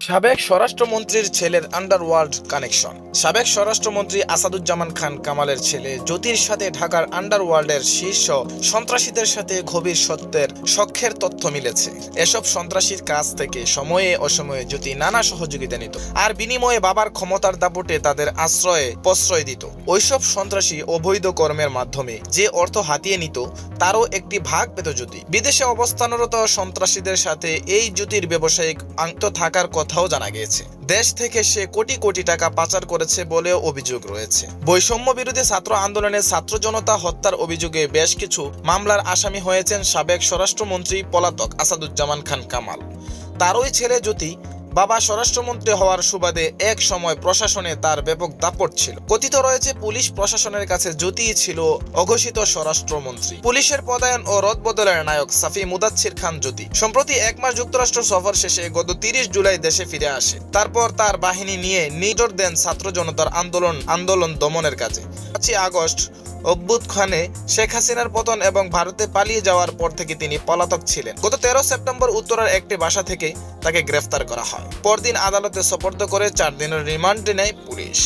সাবেক স্বরাষ্ট্রমন্ত্রীর ছেলের আন্ডারওয়ার্ল্ড কানেকশন। সাবেক স্বরাষ্ট্রমন্ত্রী আসাদুজ্জামান খান কামালের ছেলে জ্যোতির সাথে ঢাকার আন্ডারওয়ার্ল্ডের শীর্ষ সন্ত্রাসীদের সাথে গভীর সখ্যের তথ্য মিলেছে। এসব সন্ত্রাসীর কাছ থেকে সময়ে অসময়ে জ্যোতি নানা সহযোগিতা নিত, আর বিনিময়ে বাবার ক্ষমতার দাপটে তাদের প্রশ্রয় দিত। ওইসব সন্ত্রাসী অবৈধ কর্মের মাধ্যমে যে অর্থ হাতিয়ে নিত তারও একটি ভাগ পেত জ্যোতি। বিদেশে অবস্থানরত সন্ত্রাসীদের সাথে এই জ্যোতির ব্যবসায়িক আন্ত থাকার কথাও জানা গিয়েছে। দেশ থেকে সে কোটি কোটি টাকা পাচার করেছে বলেও অভিযোগ রয়েছে। বৈষম্য বিরোধী ছাত্র আন্দোলনে ছাত্র জনতা হত্যার অভিযোগে বেশ কিছু মামলার আসামি হয়েছেন সাবেক স্বরাষ্ট্রমন্ত্রী পলাতক আসাদুজ্জামান খান কামাল। তারই ছেলে জ্যোতি বাবা স্বরাষ্ট্রমন্ত্রী হওয়ার সুবাদে এক সময় প্রশাসনে তার ব্যাপক দাপট ছিল। কথিত রয়েছে পুলিশ প্রশাসনের কাছে জ্যোতিই ছিল অঘোষিত স্বরাষ্ট্রমন্ত্রী। পুলিশের পদায়ন ও রদবদলের নায়ক সাফি মুদাচ্ছির খান জ্যোতি সম্প্রতি 1 মাস যুক্তরাষ্ট্র সফর শেষে গত 30 জুলাই দেশে ফিরে আসে। তারপর তার বাহিনী নিয়ে নজর দেন ছাত্র জনতার আন্দোলন দমনের কাজে। 5 আগস্ট অভ্যুত্থানে শেখ হাসিনার পতন এবং ভারতে পালিয়ে যাওয়ার পর থেকে তিনি পলাতক ছিলেন। গত 13 সেপ্টেম্বর উত্তরার একটি বাসা থেকে তাকে গ্রেফতার করা হয়। পরদিন আদালতে সোপর্দ করে 4 দিনের রিমান্ডে নেয় পুলিশ।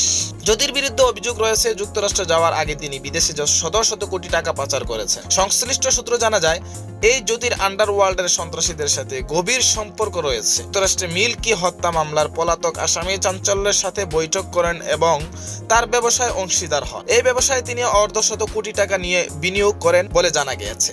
জ্যোতির বিরুদ্ধে অভিযোগ রয়েছে যুক্তরাষ্ট্র যাওয়ার আগে তিনি বিদেশে শত কোটি টাকা পাচার করেছেন। সংশ্লিষ্ট সূত্র জানা যায় এই জ্যোতির আন্ডারওয়ার্ল্ডের সন্ত্রাসীদের সাথে গভীর সম্পর্ক রয়েছে। যুক্তরাষ্ট্রে মিল্কি হত্যা মামলার পলাতক আসামি চাঞ্চল্যের সাথে বৈঠক করেন এবং তার ব্যবসায় অংশীদার হন। এই ব্যবসায় তিনি অর্ধশত কোটি টাকা নিয়ে বিনিয়োগ করেন বলে জানা গিয়েছে।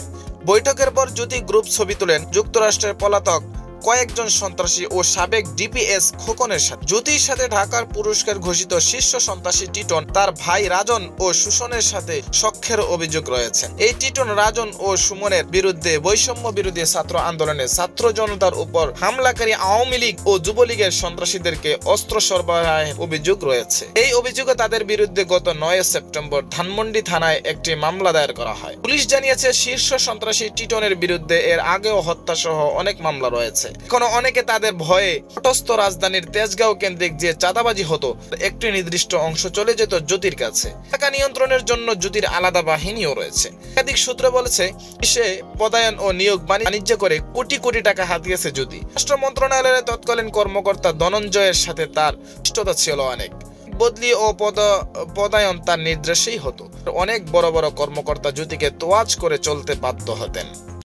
বৈঠকের পর জ্যোতি গ্রুপ ছবি তোলেন যুক্তরাষ্ট্রের পলাতক কয়েকজন সন্ত্রাসী ও সাবেক ডিপিএস খোকনের সাথে। জ্যোতির সাথে ঢাকার পুরস্কার ঘোষিত শীর্ষ সন্ত্রাসী টিটন, তার ভাই রাজন ও সুমনের সাথে সখ্যের অভিযোগ রয়েছে। এই টিটন, রাজন ও সুমনের বিরুদ্ধে বৈষম্য বিরোধী ছাত্র আন্দোলনে ছাত্র জনতার উপর হামলাকারী আওয়ামী লীগ ও যুবলীগের সন্ত্রাসীদেরকে অস্ত্র সরবরাহের অভিযোগ রয়েছে। এই অভিযোগে তাদের বিরুদ্ধে গত 9 সেপ্টেম্বর ধানমন্ডি থানায় একটি মামলা দায়ের করা হয়। পুলিশ জানিয়েছে শীর্ষ সন্ত্রাসী টিটনের বিরুদ্ধে এর আগেও হত্যা সহ অনেক মামলা রয়েছে। এখনো অনেকে তাদের ভয়ে তটস্থ রাজধানীর তেজগাঁও কেন্দ্রিক যে চাঁদাবাজি হতো একটি নির্দিষ্ট অংশ চলে যেত জ্যোতির কাছে। টাকা নিয়ন্ত্রণের জন্য জ্যোতির আলাদা বাহিনীও রয়েছে। একাধিক সূত্র বলেছে সে পদায়ন ও নিয়োগ বাণিজ্য করে কোটি কোটি টাকা হাতিয়েছে জ্যোতি। রাষ্ট্র মন্ত্রণালয়ের তৎকালীন কর্মকর্তা ধনঞ্জয়ের সাথে তার ঘনিষ্ঠতা ছিল অনেক। বদলি ও পদায়ন তার নির্দেশেই হতো। অনেক বড় বড় কর্মকর্তা জ্যোতিকে তোয়াজ করে চলতে বাধ্য হতেন।